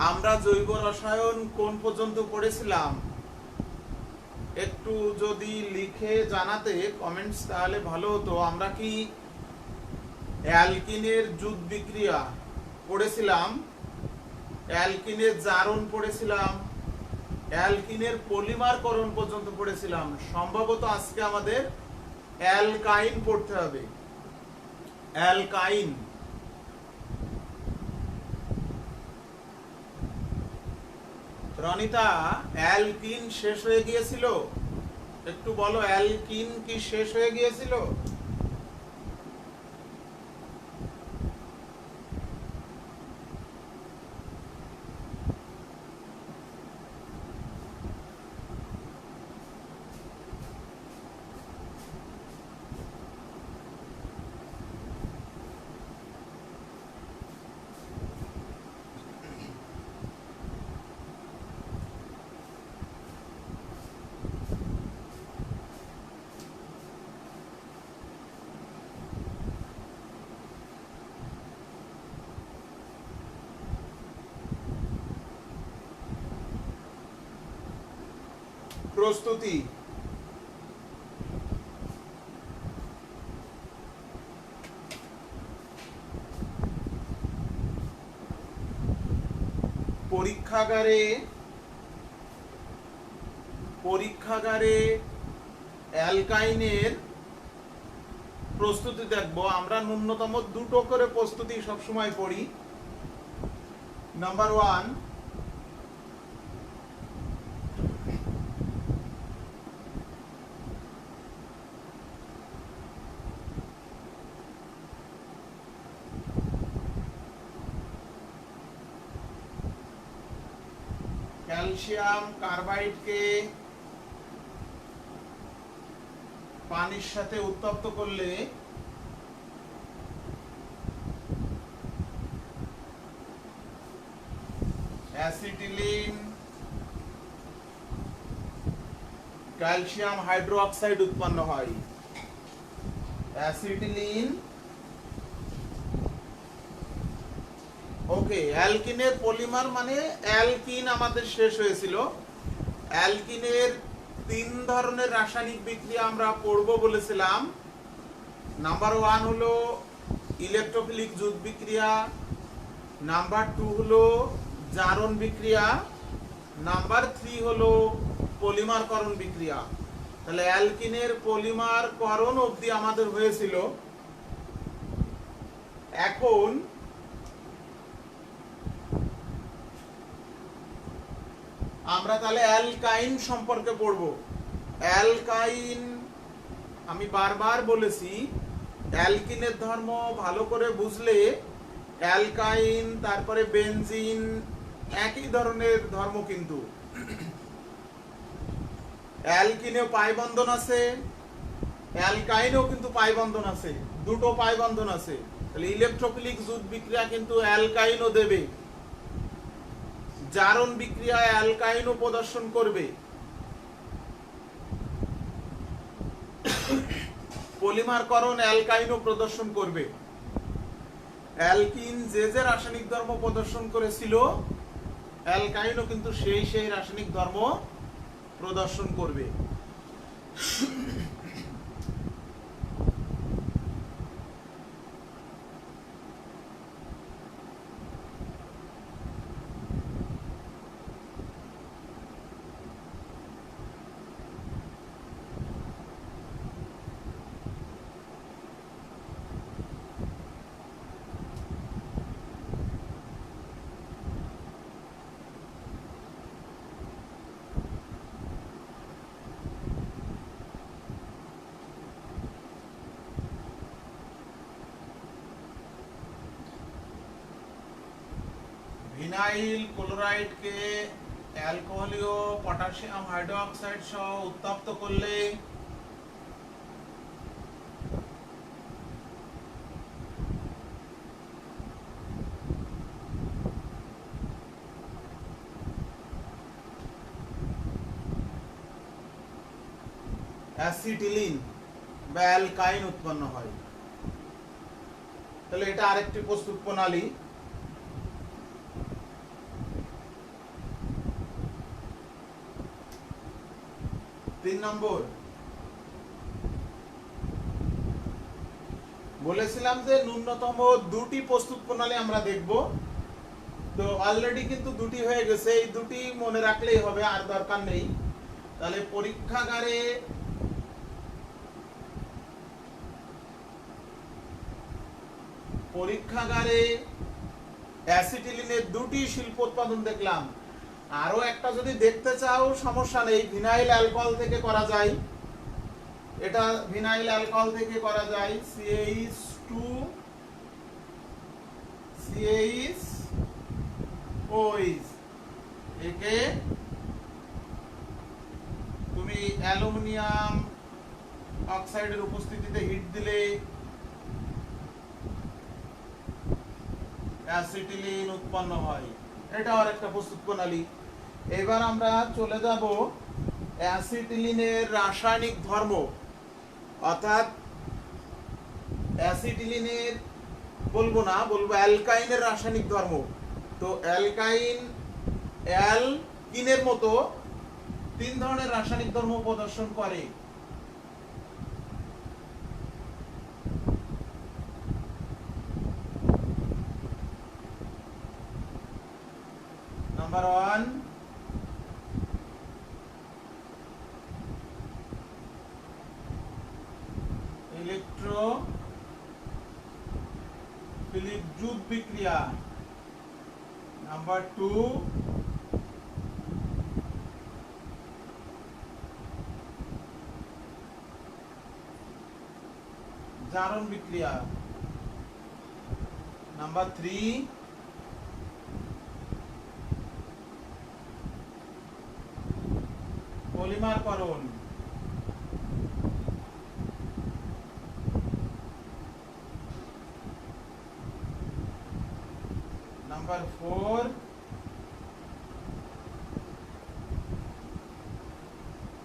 আমরা জৈব রসায়ন কোন পর্যন্ত পড়েছিলাম একটু যদি লিখে জানাতে কমেন্টস তাহলে ভালো হতো। আমরা কি অ্যালকিনের যুত বিক্রিয়া পড়েছিলাম, অ্যালকিনের জারণ পড়েছিলাম, অ্যালকিনের পলিমারকরণ পর্যন্ত পড়েছিলাম? সম্ভবত আজকে আমাদের অ্যালকাইন পড়তে হবে। অ্যালকাইন, রনিতা অ্যালকিন শেষ হয়ে গিয়েছিল? একটু বলো, অ্যালকিন কি শেষ হয়ে গিয়েছিল? প্রস্তুতি, পরীক্ষাগারে অ্যালকাইনের প্রস্তুতি দেখবো। আমরা ন্যূনতম দুটো করে প্রস্তুতি সবসময় পড়ি। নাম্বার 1, ক্যালসিয়াম কার্বাইডকে পানির সাথে উত্তপ্ত করলে অ্যাসিটিলিন ক্যালসিয়াম হাইড্রোক্সাইড উৎপন্ন হয়। অ্যাসিটিলিন, ওকে। অ্যালকিনের পলিমার মানে অ্যালকিন আমাদের শেষ হয়েছিল। অ্যালকিনের 3 ধরনের রাসায়নিক বিক্রিয়া আমরা পড়ব বলেছিলাম। নাম্বার 1 হলো ইলেকট্রোফিলিক যুত বিক্রিয়া, নাম্বার 2 হলো জারণ বিক্রিয়া, নাম্বার 3 হলো পলিমারকরণ বিক্রিয়া। তাহলে অ্যালকিনের পলিমারকরণ অবধি আমাদের হয়েছিল। এখন আমরা তাহলে অ্যালকাইন সম্পর্কে পড়ব। অ্যালকাইন, আমি বারবার বলেছি, অ্যালকিনের ধর্ম ভালো করে বুঝলে অ্যালকাইন তারপরে বেনজিন একই ধরনের ধর্ম। কিন্তু অ্যালকিনেও পাই বন্ধন আছে, অ্যালকাইনেও কিন্তু পাই বন্ধন আছে, দুটো পাই বন্ধন আছে। তাহলে ইলেকট্রোফিলিক যুত বিক্রিয়া কিন্তু অ্যালকাইনও দেবে, জারণ বিক্রিয়া অ্যালকাইনও প্রদর্শন করবে, পলিমারকরণ অ্যালকাইনও প্রদর্শন করবে। অ্যালকিন যে যে রাসায়নিক ধর্ম প্রদর্শন করেছিল, অ্যালকাইনও কিন্তু সেই রাসায়নিক ধর্ম প্রদর্শন করবে। ভিনাইল ক্লোরাইডকে অ্যালকোহলীয় পটাশিয়াম হাইড্রোক্সাইড সহ উত্তপ্ত করলে অ্যাসিটিলিন বা অ্যালকাইন উৎপন্ন হয়। তাহলে এটা আরেকটি প্রস্তুত প্রণালী। নম্বর বলেছিলাম যে ন্যূনতম দুটি প্রস্তুত প্রণালী আমরা দেখব। তো অলরেডি কিন্তু দুটি হয়ে গেছে, এই দুটি মনে রাখলেই হবে, আর দরকার নেই। তাহলে পরীক্ষাগারে অ্যাসিটিলিনের দুটি শিল্প উৎপাদন দেখলাম। আরো একটা যদি দেখতে চাও সমস্যা নেই, ভিনাইল অ্যালকোহল থেকে করা যায়। এটা ভিনাইল অ্যালকোহল থেকে করা যায়, CH2CH একে তুমি অ্যালুমিনিয়াম অক্সাইডের উপস্থিতিতে হিট দিলে অ্যাসিটিলিন উৎপন্ন হয়। এটা আর একটা প্রস্তুত প্রণালী। এবার আমরা চলে যাব অ্যাসিটিলিনের রাসায়নিক ধর্ম, অর্থাৎ অ্যাসিটিলিনের বলবো অ্যালকাইনের রাসায়নিক ধর্ম। তো অ্যালকিনের মতো তিন ধরনের রাসায়নিক ধর্ম প্রদর্শন করে। নাম্বার 1, ইলেকট্রোফিলিক জুট বিক্রিয়া। নাম্বার 2, জারণ বিক্রিয়া। নাম্বার 3, পলিমারকরণ। নাম্বার 4,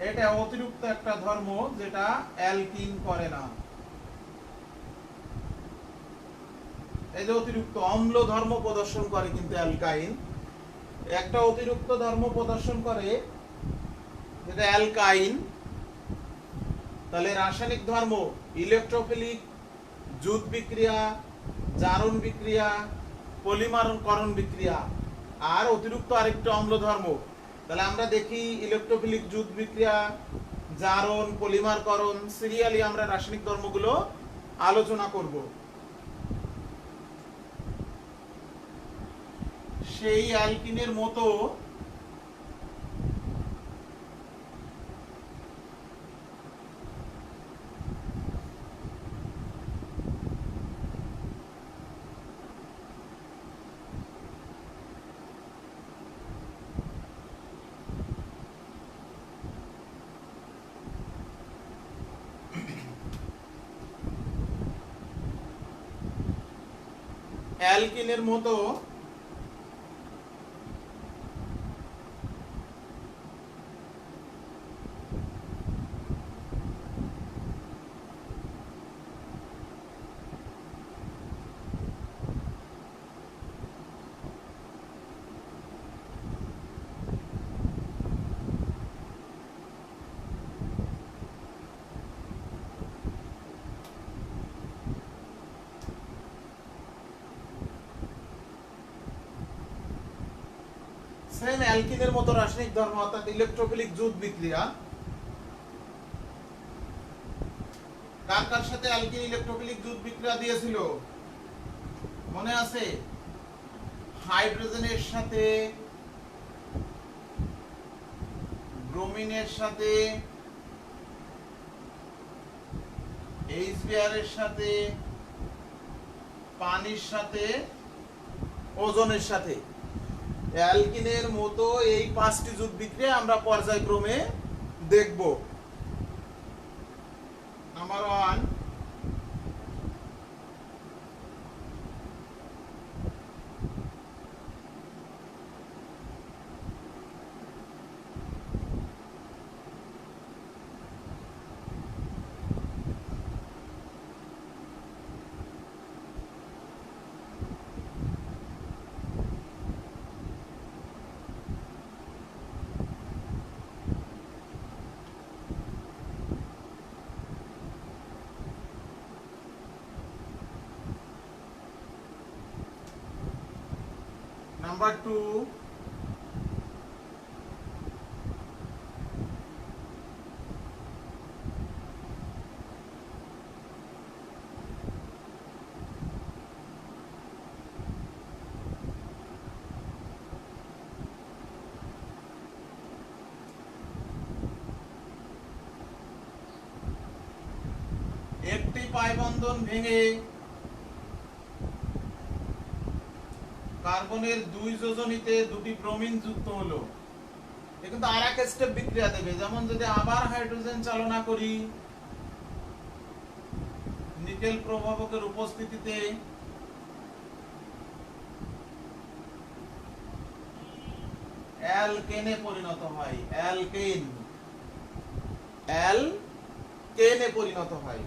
এটা অতিরিক্ত একটা ধর্ম যেটা অ্যালকিন করে না। এই যে অতিরিক্ত অম্ল ধর্ম প্রদর্শন করে কিন্তু অ্যালকাইন, একটা অতিরিক্ত ধর্ম প্রদর্শন করে যেটা অ্যালকাইন। তাহলে রাসায়নিক ধর্ম ইলেকট্রোফিলিক জুট বিক্রিয়া, জারণ বিক্রিয়া, পলিমারকরণ বিক্রিয়া, আর অতিরিক্ত আরেকটা অম্ল ধর্ম। তাহলে আমরা দেখি ইলেকট্রোফিলিক জুট বিক্রিয়া, জারণ, পলিমারকরণ, সিরিয়ালি আমরা রাসায়নিক ধর্মগুলো আলোচনা করব। সেই অ্যালকিনের মতো অ্যালকিনের মতো সেম অ্যালকিনের মতো রাসায়নিক ধর্ম, অর্থাৎ ইলেকট্রোফিলিক জুট বিক্রিয়া। কার কার সাথে অ্যালকিন ইলেকট্রোফিলিক জুট বিক্রিয়া দিয়েছিল মনে আছে? হাইড্রোজেনের সাথে, ব্রোমিনের সাথে, HBr এর সাথে, পানির সাথে, ওজনের সাথে। অ্যালকিনের মতো এই 5টি জুট বিক্রিয়া আমরা পর্যায়ক্রমে দেখব। নাম্বার 1, নাম্বার 2, একটি পাই বন্ধন ভেঙে কার্বনের 2 যোজনীতে দুটি ব্রোমিন যুক্ত হলো। এ কিন্তু আর এক স্টেপ বিক্রিয়া দেবে। যেমন যদি আবার হাইড্রোজেন চালনা করি নিকেল প্রভাবকের উপস্থিতিতে, অ্যালকেনে পরিণত হয়, অ্যালকেনে পরিণত হয়।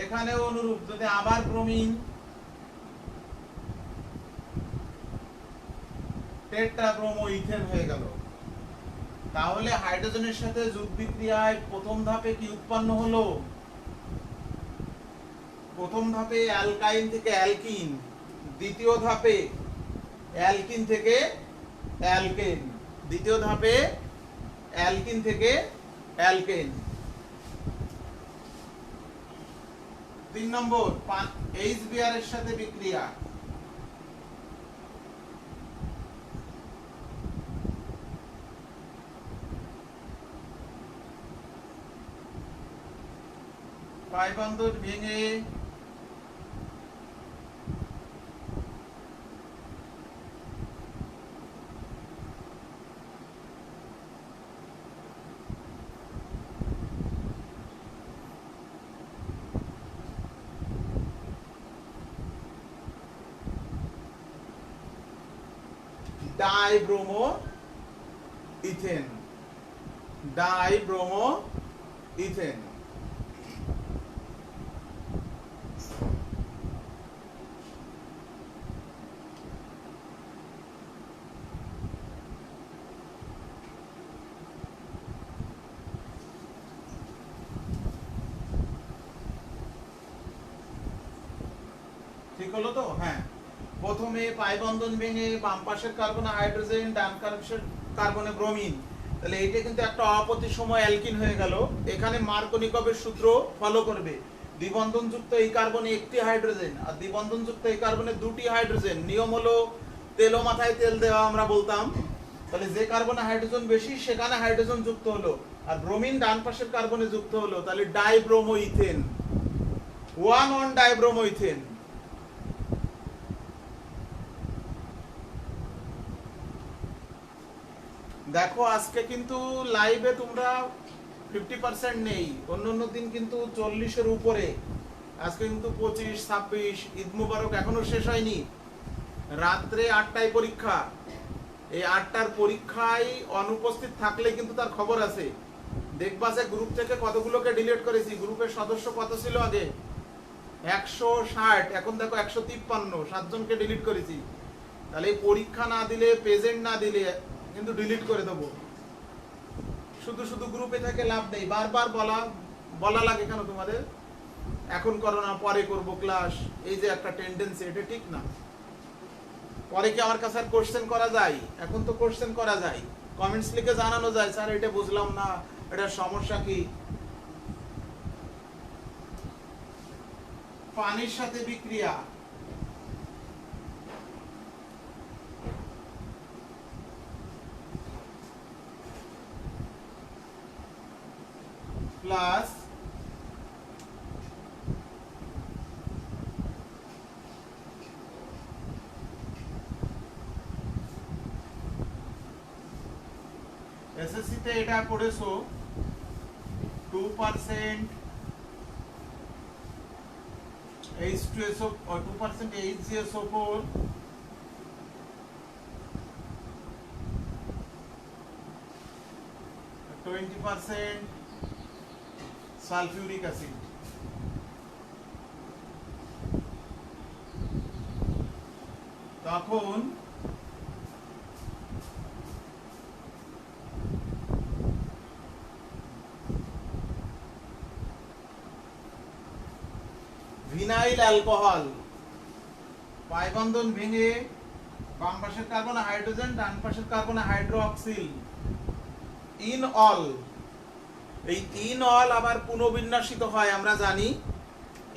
এখানে অনুরূপ যদি আবার ব্রোমিন টেট্রাব্রোমো ইথেন হয়ে গেল, তাহলে হাইড্রোজেনের সাথে যোগ বিক্রিয়ায় প্রথম ধাপে কি উৎপন্ন হলো? প্রথম ধাপে অ্যালকাইন থেকে অ্যালকিন, দ্বিতীয় ধাপে অ্যালকিন থেকে অ্যালকেন, দ্বিতীয় ধাপে অ্যালকিন থেকে অ্যালকেন। 3 নম্বর HBr এর সাথে বিক্রিয়া, পাই বন্ধন ভেঙে ডাইব্রোমো ইথেন, ডাইব্রোমো ইথেন। ঠিক হলো তো? হ্যাঁ, প্রথমে পাই বন্ধন ভেঙে বাম পাশের কার্বনে হাইড্রোজেন, ডান পাশের কার্বনে ব্রোমিন, তাহলে এটা কিন্তু একটা অপ্রতিসম অ্যালকিন হয়ে গেল। এখানে মার্কনিকভের সূত্র ফলো করবে। দ্বিবন্ধন যুক্ত এই কার্বনে একটি হাইড্রোজেন আর দ্বিবন্ধন যুক্ত এই কার্বনে দুটি হাইড্রোজেন। নিয়ম হলো তেলো মাথায় তেল দেওয়া আমরা বলতাম। তাহলে যে কার্বনে হাইড্রোজেন বেশি সেখানে হাইড্রোজেন যুক্ত হলো, আর ব্রোমিন ডান পাশের কার্বনে যুক্ত হলো, তাহলে ডাইব্রোমো ইথেন, 1 ডাইব্রোমো ইথেন। দেখো আজকে কিন্তু লাইভে তোমরা 50% নেই, অন্য দিন কিন্তু 40-এর উপরে। আজকে কিন্তু 25, 26, ঈদ মুবারক এখনো শেষ হয়নি। রাত্রে 8টায় পরীক্ষা। এই 8টার পরীক্ষায় অনুপস্থিত থাকলে কিন্তু তার খবর আছে। দেখবা যে গ্রুপ থেকে কতগুলোকে ডিলিট করেছি। গ্রুপের সদস্য কত ছিল আগে? 160, এখন দেখো 153, 7 জনকে ডিলিট করেছি। তাহলে এই পরীক্ষা না দিলে, প্রেজেন্ট না দিলে কিন্তু ডিলিট করে দেবো। শুধু শুধু গ্রুপে থেকে লাভ নেই। বারবার বলা লাগে কেন তোমাদের? এখন করো না, পরে করবো ক্লাস, এই যে একটা টেন্ডেন্সি, এটা ঠিক না। পরে কি আমার কাছে আর কোশ্চেন করা যায়? এখন তো কোশ্চেন করা যায়, কমেন্টস লিখে জানানো যায়, স্যার এটা বুঝলাম না, এটার সমস্যা কি। পানির সাথে বিক্রিয়া, প্লাস এসএসসিতে এটা পড়েছো 2% H2SO 2% HgSO4 একটু 20% সালফিউরিক অ্যাসিড। তখন ভিনাইল অ্যালকোহল পাই বন্ধন ভেঙে বাম পাশের কার্বনে হাইড্রোজেন, ডান পাশের কার্বনে হাইড্রোক্সিল, ইন অল। এই ইন অল আবার পুনর্বিন্যাসিত হয়, আমরা জানি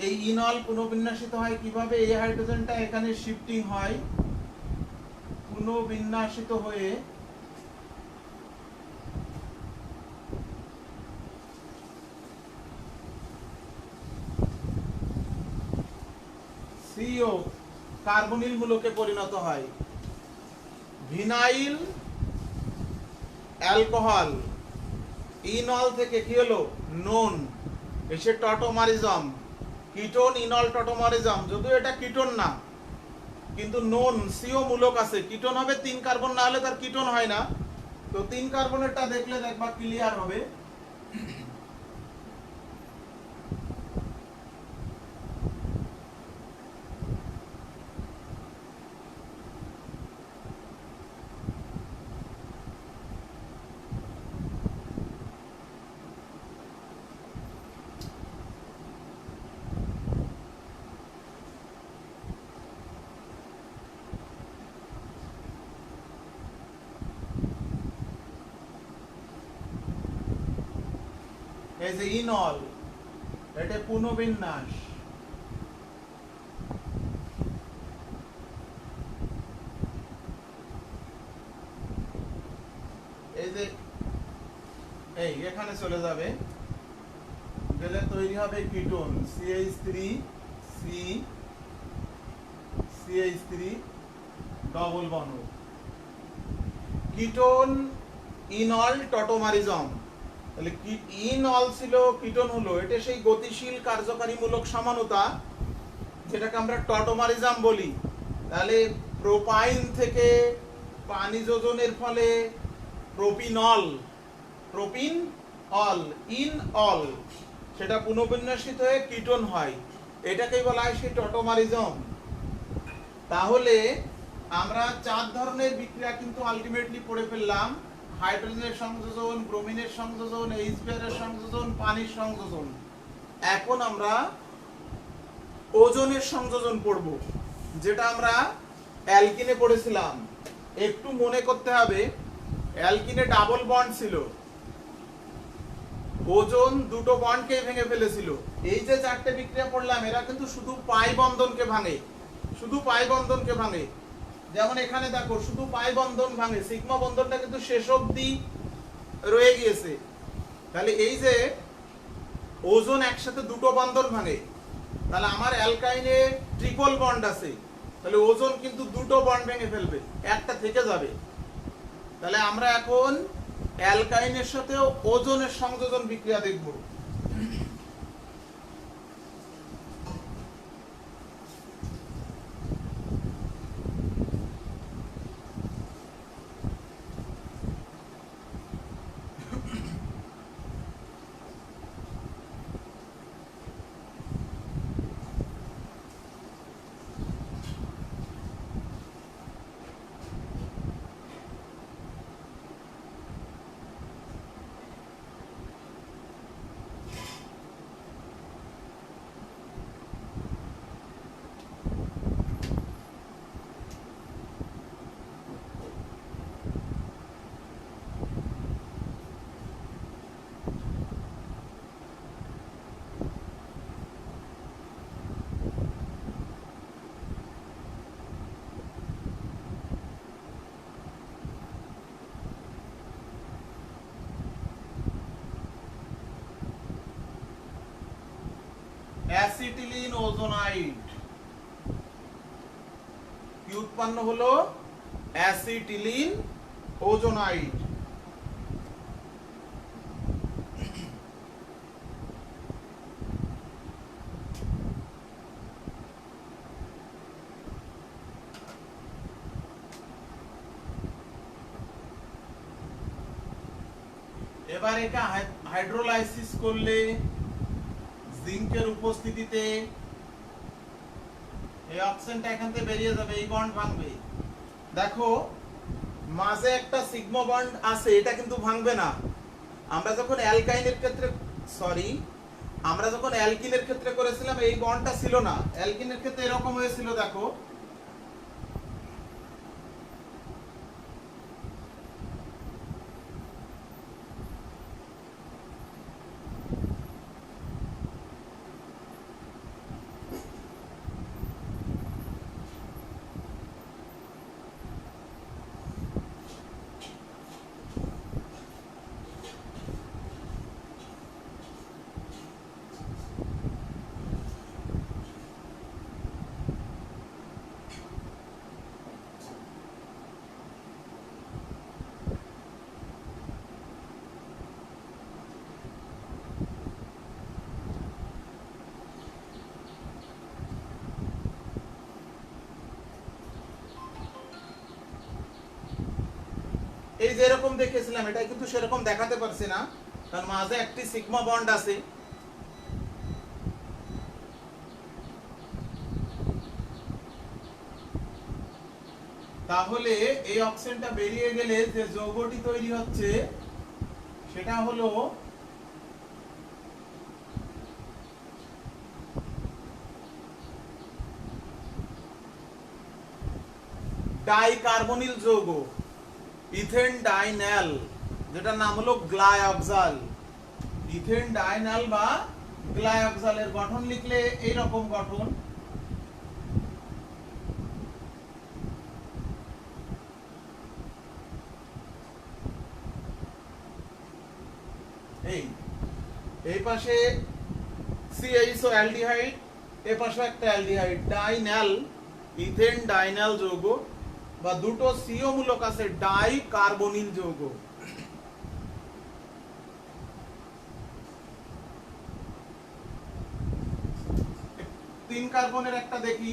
এই ইন অল পুনর্বিন্যাসিত হয় কিভাবে। এই হাইড্রোজেনটা এখানে শিফটিং হয়, পুনর্বিন্যাসিত হয়ে সিও কার্বনিল মূলকে পরিণত হয়। ভিনাইল অ্যালকোহল ইনল থেকে কি হলো নোন, এসে টটোমারিজম, কিটোন ইনল টটোমারিজম। যদিও এটা কিটোন না, কিন্তু নোন সিও মূলক আছে, কিটোন হবে 3 কার্বন, না হলে তার কিটোন হয় না। তো 3 কার্বনেরটা দেখলে দেখবা ক্লিয়ার হবে। এই যে ইনল, এটা পুনর্বিন্যাস। এই যে এই এখানে চলে যাবে, গেলে তৈরি হবে ketone CH3 C CH3 double bond. Ketone enol tautomerism, তাহলে ইনল ছিল কিটোন হলো, এটা সেই গতিশীল কার্যকারীমূলক সমানতা যেটাকে আমরা টটোমারিজম বলি। তাহলে প্রোপাইন থেকে পানি যোজনের ফলে প্রোপিনল, প্রোপিন অল ইন অল, সেটা পুনর্বিন্যাসিত হয়ে কিটোন হয়, এটাকেই বলা হয় সেই টটোমারিজম। তাহলে আমরা 4 ধরনের বিক্রিয়া কিন্তু আলটিমেটলি পড়ে ফেললাম। হাইড্রোজেনের সংযোজন, ব্রোমিনের সংযোজন, H2 এর সংযোজন, পানির সংযোজন। এখন আমরা ওজনের সংযোজন পড়ব, যেটা আমরা অ্যালকিনে পড়েছিলাম। একটু মনে করতে হবে, অ্যালকিনে ডাবল বন্ড ছিল, ওজন দুটো বন্ডকে ভেঙে ফেলেছিল। এই যে 4টে বিক্রিয়া পড়লাম, এরা কিন্তু শুধু পাই বন্ধনকে ভাঙে, শুধু পাই বন্ধনকে ভাঙে। যেমন এখানে দেখো শুধু পাই বন্ধন ভাঙে, সিগমা বন্ধনটা কিন্তু শেষ অবধি রয়ে গিয়েছে। তাহলে এই যে ওজন একসাথে দুটো বন্ধন ভাঙে, তাহলে আমার অ্যালকাইনে ট্রিপল বন্ড আছে, তাহলে ওজন কিন্তু দুটো বন্ড ভেঙে ফেলবে, একটা থেকে যাবে। তাহলে আমরা এখন অ্যালকাইনের সাথেও ওজনের সংযোজন বিক্রিয়া দেখব। অ্যাসিটিলিন ওজোনাইড কি উৎপন্ন হলো? অ্যাসিটিলিন ওজোনাইড। এবার এটা হাইড্রোলাইসিস করলে জিঙ্কের উপস্থিতিতে এই অক্সিজেনটা এখান থেকে বেরিয়ে যাবে, এই বন্ড ভাঙবে। দেখো মাঝে একটা সিগমা বন্ড আছে, এটা কিন্তু ভাঙবে না। আমরা যখন অ্যালকাইনের ক্ষেত্রে আমরা যখন অ্যালকিনের ক্ষেত্রে করেছিলাম এই বন্ডটা ছিল না, অ্যালকিনের ক্ষেত্রে এরকম হয়েছিল। দেখো এই যে এরকম দেখেছিলাম, এটা কিন্তু সেরকম দেখাতে পারছি না, কারণ মাঝে একটি সিগমা বন্ড আছে। তাহলে এই অক্সিজেনটা বেরিয়ে গেলে যে যৌগটি তৈরি হচ্ছে সেটা হলো ডাইকার্বনিল যৌগ, ইথেন ডাইনাল, যেটার নাম হলো গ্লাইঅক্সাল। ইথেন ডাইনাল বা গ্লাইঅক্সালের গঠন লিখলে এই রকম গঠন। এই পাশে CHO অ্যালডিহাইড, এই পাশে একটা অ্যালডিহাইড, ডাইনাল, ইথেন ডাইনাল যৌগ, বা দুটো CO মূলক আছে, ডাই কার্বনিল যৌগ। তিন কার্বনের একটা দেখি।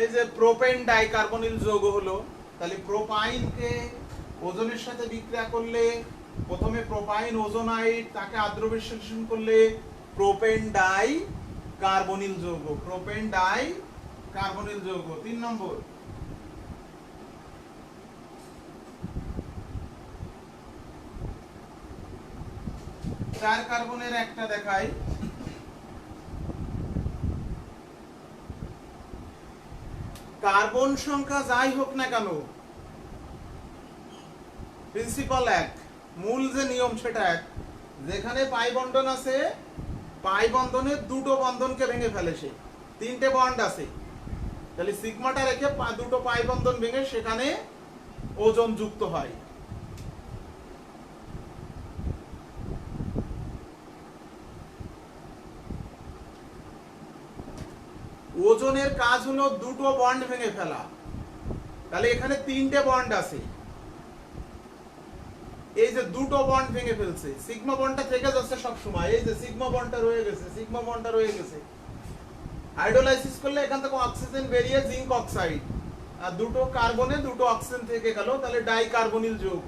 এই যে প্রোপেন ডাইকার্বনিল যৌগ হলো, তাহলে প্রোপাইনকে ওজনের সাথে বিক্রিয়া করলে প্রথমে প্রোপাইন ওজোনাইড, তাকে আদ্র বিশ্লেষণ করলে প্রোপেন ডাই কার্বনিল যৌগ, প্রোপেন ডাই কার্বনিল যৌগ। 3 নম্বর, চার কার্বনের একটা দেখাই। কার্বন সংখ্যা যাই হোক না কেন, প্রিন্সিপাল এক, মূল যে নিয়ম সেটা এক। যেখানে পাই বন্ধন আছে, পাই বন্ধনের দুটো বন্ধনকে ভেঙে ফেলে সে। 3টে বন্ড আছে, তাহলে সিগমাটা রেখে দুটো পাই বন্ধন ভেঙে সেখানে ওজন যুক্ত হয়। ওজনের কাজ হলো দুটো বন্ড ভেঙে ফেলা, তাহলে এখানে 3টে বন্ড আছে। এই যে দুটো বন্ড ভেঙে ফেলছে, সিগমা বন্ডটা থেকে যাচ্ছে সব সময়, এই যে সিগমা বন্ডটা রয়ে গেছে, সিগমা বন্ডটা রয়ে গেছে। হাইড্রোলাইসিস করলে এখান থেকে অক্সিজেন বেরিয়ে জিঙ্ক অক্সাইড, আর দুটো কার্বনে দুটো অক্সিজেন থেকে গেল, তাহলে ডাইকার্বনিল যৌগ।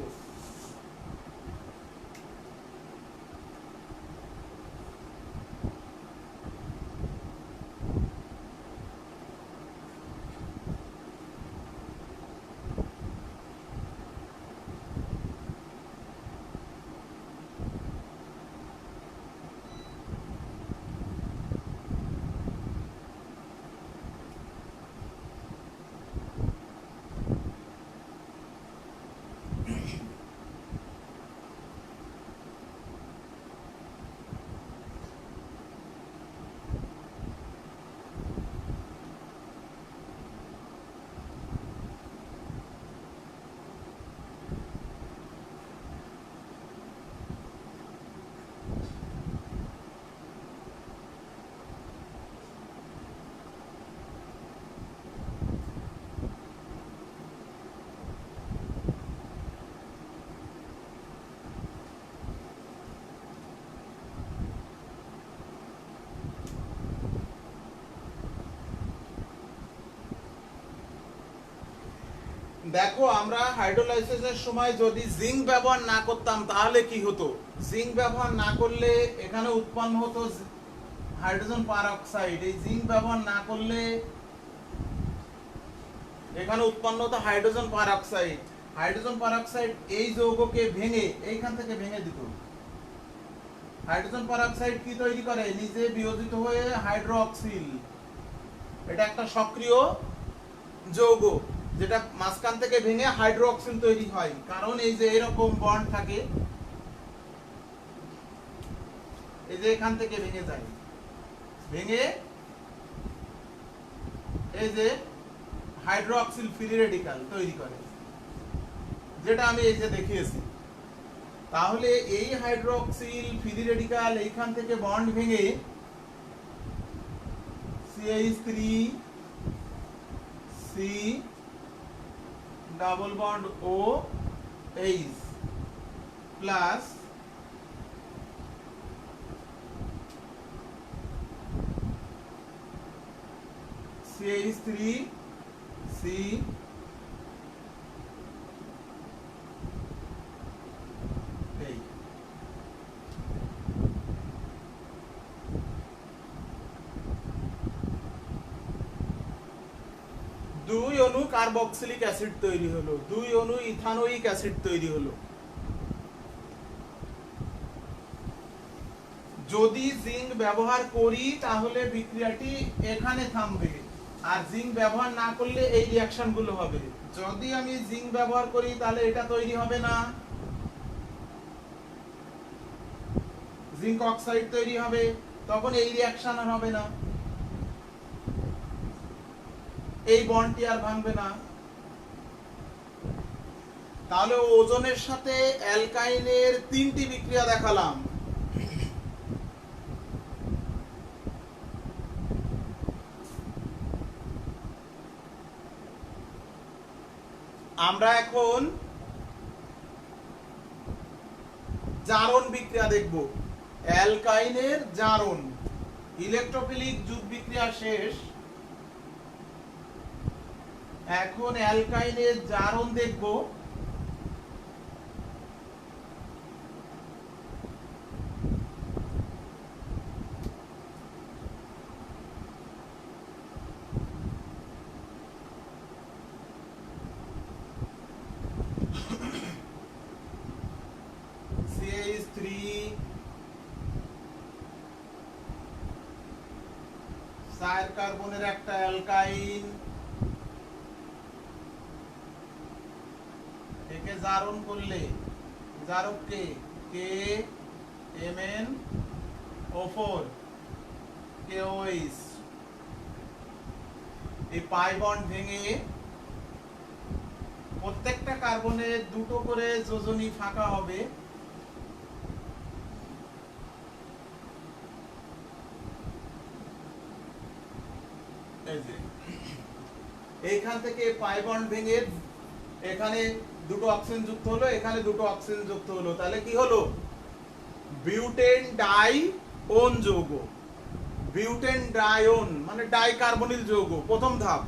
দেখো আমরা হাইড্রোলাইসিসের সময় যদি জিঙ্ক ব্যবহার না করতাম তাহলে কি হতো? জিঙ্ক ব্যবহার না করলে এখানে উৎপন্ন হতো হাইড্রোজেন পারঅক্সাইড। এই জিঙ্ক ব্যবহার না করলে এখানে উৎপন্ন হতো হাইড্রোজেন পারঅক্সাইড। হাইড্রোজেন পারঅক্সাইড এই যৌগকে ভেঙে এইখান থেকে ভেঙে দিত। হাইড্রোজেন পারঅক্সাইড কি তৈরি করে? নিজে বিয়োজিত হয়ে হাইড্রোক্সিল। এটা একটা সক্রিয় যৌগ যেটা মাঝখান থেকে ভেঙে হাইড্রোক্সিল তৈরি হয়। কারণ এই যে এরকম বন্ড থাকে, এই যে এখান থেকে ভেঙে যায়, ভেঙে এই যে হাইড্রোক্সিল ফ্রি রেডিক্যাল তৈরি করে, যেটা আমি এই যে দেখিয়েছি। তাহলে এই হাইড্রোক্সিল ফ্রি রেডিক্যাল এইখান থেকে বন্ড ভেঙে CH3 C double bond OH plus CH3 C এই দুই অণু কার্বক্সিলিক অ্যাসিড তৈরি হলো, দুই অণু ইথানোয়িক অ্যাসিড তৈরি হলো। যদি জিঙ্ক ব্যবহার করি তাহলে বিক্রিয়াটি এখানে থামবে, আর জিঙ্ক ব্যবহার না করলে এই রিঅ্যাকশন গুলো হবে। যদি আমি জিঙ্ক ব্যবহার করি তাহলে এটা তৈরি হবে না, জিঙ্ক অক্সাইড তৈরি হবে, তখন এই রিঅ্যাকশন আর হবে না, এই বন্ডটি আর ভাঙবে না। তাহলে ওজনের সাথে অ্যালকাইনের তিনটি বিক্রিয়া দেখালাম। আমরা এখন জারণ বিক্রিয়া দেখব। অ্যালকাইনের জারণ, ইলেকট্রোফিলিক যুগ বিক্রিয়া শেষ, এখন অ্যালকাইনের জারণ দেখব। CH3 চার কার্বনের একটা অ্যালকাইন, একে জারণ করলে জারককে KMnO4 KOH, এই পাই বন্ড ভেঙে প্রত্যেকটা কার্বনে দুটো করে যোজনী ফাঁকা হবে। এইখান থেকে পাই বন্ড ভেঙে এখানে দুটো অক্সিজেন যুক্ত হলো, এখানে দুটো অক্সিজেন যুক্ত হলো, তাহলে কি হলো? বিউটেন ডাইওন যৌগ। বিউটেন ডাইওন মানে ডাইকার্বনিল যৌগ। প্রথম ধাপ।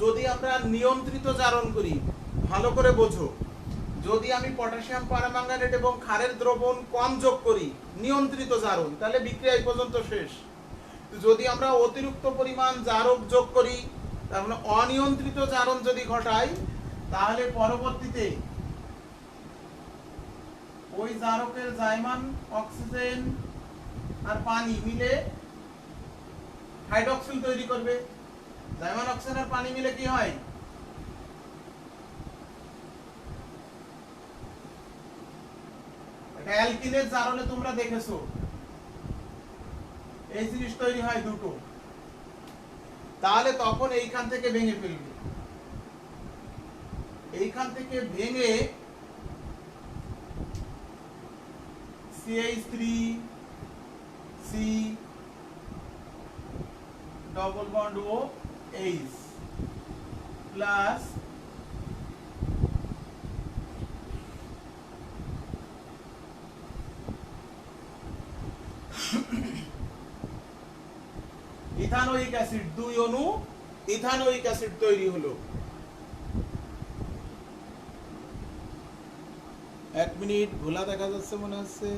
যদি আমরা নিয়ন্ত্রিত জারণ করি, ভালো করে বোঝো, যদি আমি পটাশিয়াম পারম্যাঙ্গানেট এবং ক্ষারের দ্রবণ কম যোগ করি, নিয়ন্ত্রিত জারণ, তাহলে বিক্রিয়া এই পর্যন্ত শেষ। যদি আমরা অতিরিক্ত পরিমাণ জারক যোগ করি, তার মানে অনিয়ন্ত্রিত জারণ যদি ঘটাই, তাহলে পরবর্তীতে ওই জারকের জাইমান অক্সিজেন আর পানি মিলে হাইড্রোক্সিল তৈরি করবে। জাইমান অক্সিজেন আর পানি মিলে কি হয়? এটা অ্যালকিনের জারণে তোমরা দেখেছো, এই জিনিস তৈরি হয় দুটো। তাহলে তখন এইখান থেকে ভেঙে ফেলবে, এইখান থেকে ভেঙে CH3 C double bond OH plus ethanoic acid, দুই অণু ইথানোয়িক অ্যাসিড তৈরি হলো। এক মিনিট, ভোলা দেখা যাচ্ছে মনে হচ্ছে।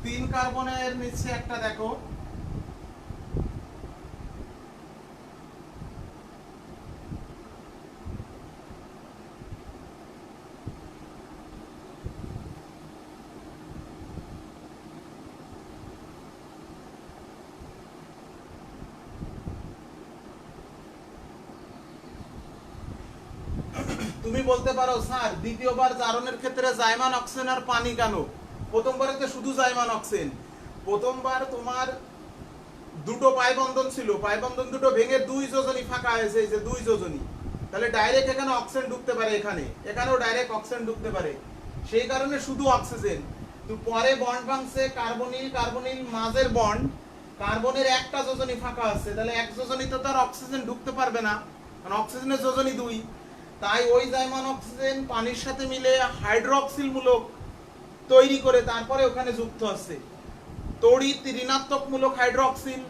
তিন কার্বনের নিচে একটা দেখো, তুমি বলতে পারো স্যার দ্বিতীয়বার জারণের ক্ষেত্রে জাইমান অক্সিজেন আর পানি কেন? প্রথমবারে তো শুধু জাইমান অক্সিজেন। প্রথমবার তোমার দুটো পাইবন্ধন ছিল, পাইবন্ধন দুটো ভেঙে দুই যোজনী ফাঁকা হয়েছে, এই যে দুই যোজনী, তাহলে ডাইরেক্ট এখানে অক্সিজেন ঢুকতে পারে, এখানেও ডাইরেক্ট অক্সিজেন ঢুকতে পারে, সেই কারণে শুধু অক্সিজেন। তো পরে বন্ড ভাঙছে, কার্বনিল কার্বনিল মাঝের বন্ড, কার্বনের একটা যোজনী ফাঁকা আছে, তাহলে এক যোজনীতে তো আর অক্সিজেন ঢুকতে পারবে না, কারণ অক্সিজেনের যোজনী দুই। তাই ওই জাইমান অক্সিজেন পানির সাথে মিলে হাইড্রোক্সিল মূলক তৈরি করে তারপরে ওখানে যুক্ত আছে। তড়িৎ ঋণাত্মক মূলক হাইড্রোক্সিল,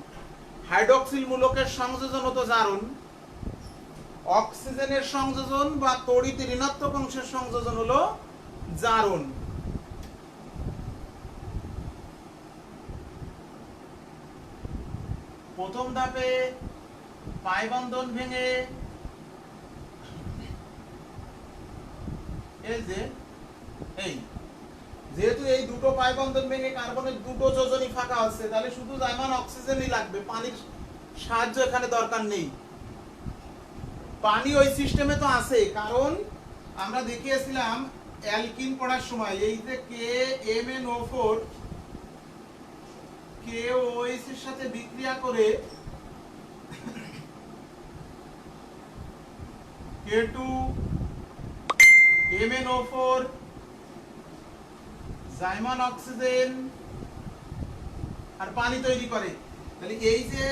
হাইড্রোক্সিল মূলকের সংযোজন হতো জারণ, অক্সিজেনের সংযোজন বা তড়িৎ ঋণাত্মক অংশের সংযোজন হলো জারণ। প্রথম ধাপে পাইবন্ধন ভেঙে এই যে যেহেতু এই দুটো পাইবন্ধন ভেঙে কার্বনের দুটো যোজনী ফাঁকা আছে, তাহলে শুধু জাইমান অক্সিজেনই লাগবে, পানির সাহায্য এখানে দরকার নেই। পানি ওই সিস্টেমে তো আছে, কারণ আমরা দেখিয়েছিলাম অ্যালকিন পড়ার সময়, এই যে KMnO4 KOH এর সাথে বিক্রিয়া করে K2MnO4 জাইমান অক্সিজেন আর পানি তৈরি করে। তাহলে এই যে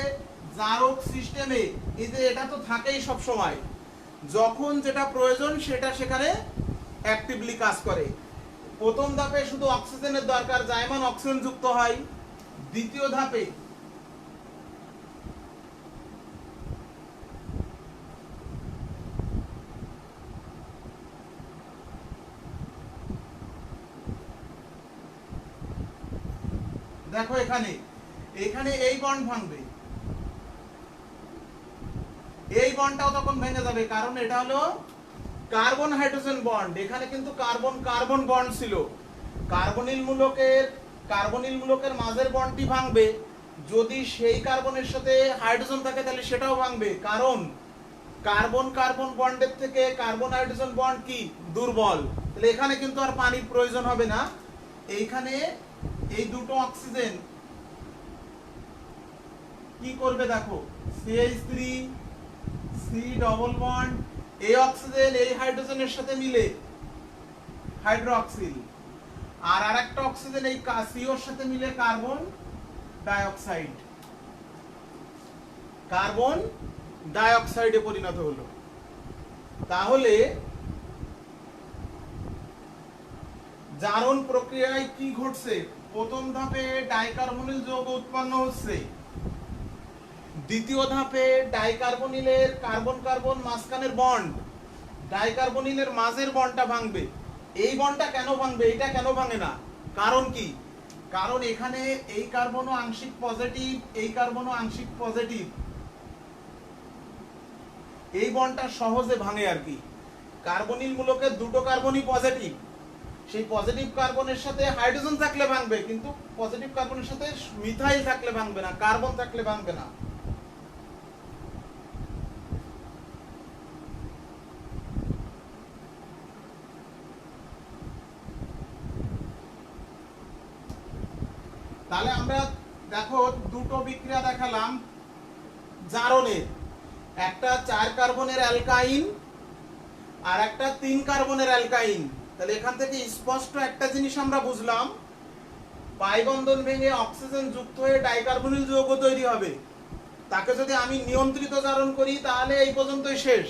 জারক সিস্টেমে এই যে এটা তো থাকেই সব সময়, যখন যেটা প্রয়োজন সেটা সেখানে অ্যাক্টিভলি কাজ করে। প্রথম ধাপে শুধু অক্সিজেনের দরকার, জাইমান অক্সিজেন যুক্ত হয়। দ্বিতীয় ধাপে দেখো এখানে এখানে এই বন্ড ভাঙবে, এই বন্ডটাও তখন ভেঙে যাবে, কারণ এটা হলো কার্বন হাইড্রোজেন বন্ড। এখানে কিন্তু কার্বন কার্বন বন্ড ছিল, কার্বনিল মূলকের মাঝের বন্ডটি ভাঙবে। যদি সেই কার্বনের সাথে হাইড্রোজেন থাকে তাহলে সেটাও ভাঙবে, কারণ কার্বন কার্বন বন্ডের থেকে কার্বন হাইড্রোজেন বন্ড কি দুর্বল। তাহলে এখানে কিন্তু আর পানির প্রয়োজন হবে না। এইখানে এই দুটো অক্সিজেন কি করবে দেখো, CH3 C ডবল বন্ড, এই অক্সিজেন এই হাইড্রোজেনের সাথে মিলে হাইড্রোক্সিল, আর আরেকটা অক্সিজেন এই COর সাথে মিলে কার্বন ডাইঅক্সাইড, কার্বন ডাইঅক্সাইডে পরিণত হলো। তাহলে জারণ প্রক্রিয়ায় কি ঘটছে? প্রথম ধাপে ডাইকার্বনিল যৌগ উৎপন্ন হচ্ছে, দ্বিতীয় ধাপে ডাইকার্বনিলের কার্বন কার্বন মাঝখানের বন্ড, ডাইকার্বনিলের মাঝের বন্ডটা ভাঙবে। এই বন্ডটা কেন ভাঙবে, এটা কেন ভাঙে না? কারণ কি? কারণ এখানে এই কার্বনও আংশিক পজিটিভ, এই কার্বনও আংশিক পজিটিভ, এই বন্ডটা সহজে ভাঙে আর কি। কার্বনিল মূলকের দুটো কার্বনই পজিটিভ, সেই পজিটিভ কার্বনের সাথে হাইড্রোজেন থাকলে ভাঙবে, কিন্তু পজিটিভ কার্বনের সাথে মিথাইল থাকলে ভাঙবে না, কার্বন থাকলে ভাঙবে না। তাহলে আমরা দেখো দুটো বিক্রিয়া দেখালাম জারণের, একটা 4 কার্বনের অ্যালকাইন আর একটা 3 কার্বনের অ্যালকাইন। তাহলে এখান থেকে স্পষ্ট একটা জিনিস আমরা বুঝলাম, পাইবন্ধন ভেঙে অক্সিজেন যুক্ত হয়ে ডাইকার্বনিল যৌগ তৈরি হবে। তাকে যদি আমি নিয়ন্ত্রিত জারণ করি তাহলে এই পর্যন্তই শেষ।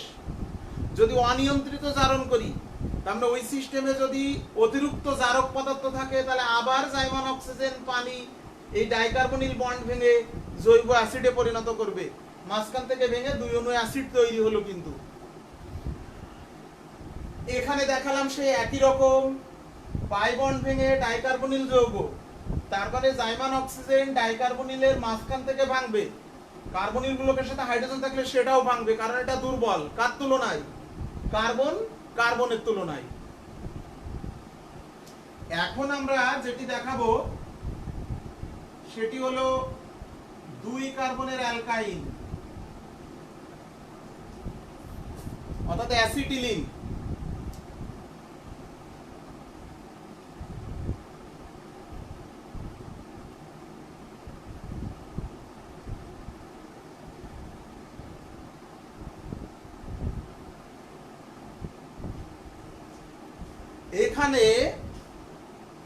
যদি অনিয়ন্ত্রিত জারণ করি, তাহলে ওই সিস্টেমে যদি অতিরিক্ত জারক পদার্থ থাকে তাহলে আবার জাইমান অক্সিজেন পানি এই ডাইকার্বনিল বন্ড ভেঙে জৈব অ্যাসিডে পরিণত করবে, মাঝখান থেকে ভেঙে 2 অণু অ্যাসিড তৈরি হলো। কিন্তু এখানে দেখালাম সেই একই রকম, পাই বন্ড ভেঙে ডাইকার্বনিল যৌগ, তারপরে জাইমান অক্সিজেন ডাইকার্বনিলের মাঝখান থেকে ভাঙবে, কার্বনিল গুলোকের সাথে হাইড্রোজেন থাকলে সেটাও ভাঙবে, কারণ এটা দুর্বল কার তুলনায়, কার্বনের তুলনায়। এখন আমরা যেটি দেখাবো সেটি হলো 2 কার্বনের অ্যালকাইন অর্থাৎ অ্যাসিটিলিন। এখানে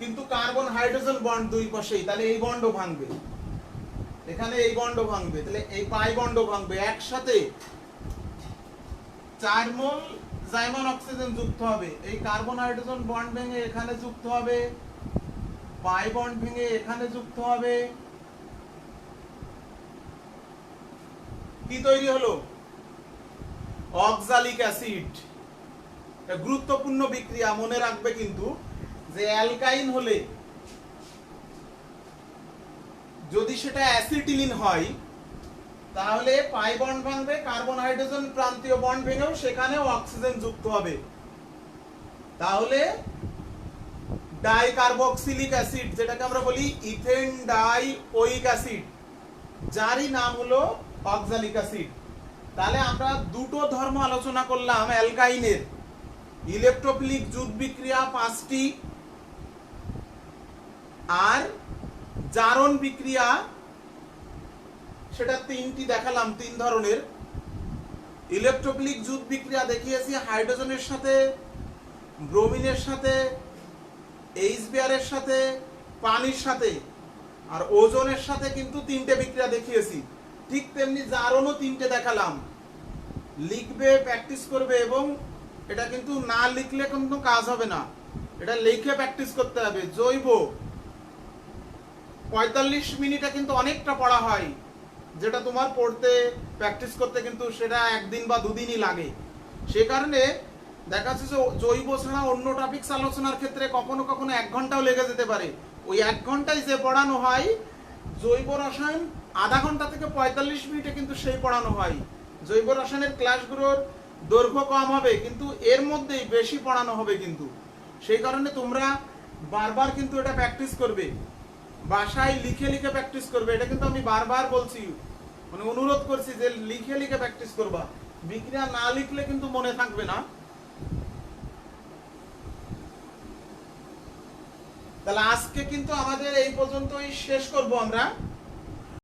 কিন্তু কার্বন হাইড্রোজেন বন্ড দুই পাশেই, তাহলে এই বন্ডও ভাঙবে, এখানে এই বন্ডও ভাঙবে, তাহলে এই পাই বন্ডও ভাঙবে। একসাথে 4 মোল জাইমান অক্সিজেন যুক্ত হবে, এই কার্বন হাইড্রোজেন বন্ড ভেঙে এখানে যুক্ত হবে, পাই বন্ড ভেঙে এখানে যুক্ত হবে, কি তৈরি হলো? Oxalic acid. গুরুত্বপূর্ণ বিক্রিয়া, মনে রাখবে কিন্তু যে অ্যালকাইন হলে যদি সেটা অ্যাসিটিলিন হয় তাহলে পাই বন্ড ভাঙবে, কার্বন হাইড্রোজেন প্রান্তীয় বন্ড ভেঙেও সেখানেও অক্সিজেন যুক্ত হবে, তাহলে ডাইকার্বক্সিলিক অ্যাসিড, যেটাকে আমরা বলি ইথেন ডাইওইক অ্যাসিড, যারই নাম হলো অক্সালিক অ্যাসিড। তাহলে আমরা দুটো ধর্ম আলোচনা করলাম অ্যালকাইনের, ইলেকট্রোফিলিক জুট বিক্রিয়া 5টি আর জারণ বিক্রিয়া সেটা 3টি দেখালাম, 3 ধরনের। ইলেকট্রোফিলিক জুট বিক্রিয়া দেখিয়েছি হাইড্রোজেনের সাথে, ব্রোমিনের সাথে, এইচবিআর এর সাথে, পানির সাথে, আর ওজনের সাথে কিন্তু 3টে বিক্রিয়া দেখিয়েছি। ঠিক তেমনি জারণও 3টে দেখালাম, লিখবে, প্র্যাকটিস করবে, এবং এটা কিন্তু না লিখলে কিন্তু কাজ হবে না, এটা লিখে প্র্যাকটিস করতে হবে। জৈব 45 মিনিটে কিন্তু অনেকটা পড়া হয়, যেটা তোমার পড়তে প্র্যাকটিস করতে কিন্তু সেটা একদিন বা দুদিনই লাগে। সে কারণে দেখা যাচ্ছে যে জৈব ছাড়া অন্য টপিকস আলোচনার ক্ষেত্রে কখনো কখনো 1 ঘন্টাও লেগে যেতে পারে। ওই 1 ঘন্টায় যে পড়ানো হয় জৈব রসায়ন আধা ঘন্টা থেকে 45 মিনিটে কিন্তু সেই পড়ানো হয়। জৈব রসায়নের ক্লাসগুলোর দৈর্ঘ্য কম হবে কিন্তু এর মধ্যেই বেশি পড়ানো হবে কিন্তু। সেই কারণে তোমরা বারবার কিন্তু এটা প্র্যাকটিস করবে, বাসায় লিখে লিখে প্র্যাকটিস করবে। এটা কিন্তু আমি বারবার বলছি, মানে অনুরোধ করছি যে লিখে লিখে প্র্যাকটিস করবা, বিক্রিয়া না লিখলে কিন্তু মনে থাকবে না। তাহলে আজকে কিন্তু আমাদের এই পর্যন্তই শেষ করব আমরা।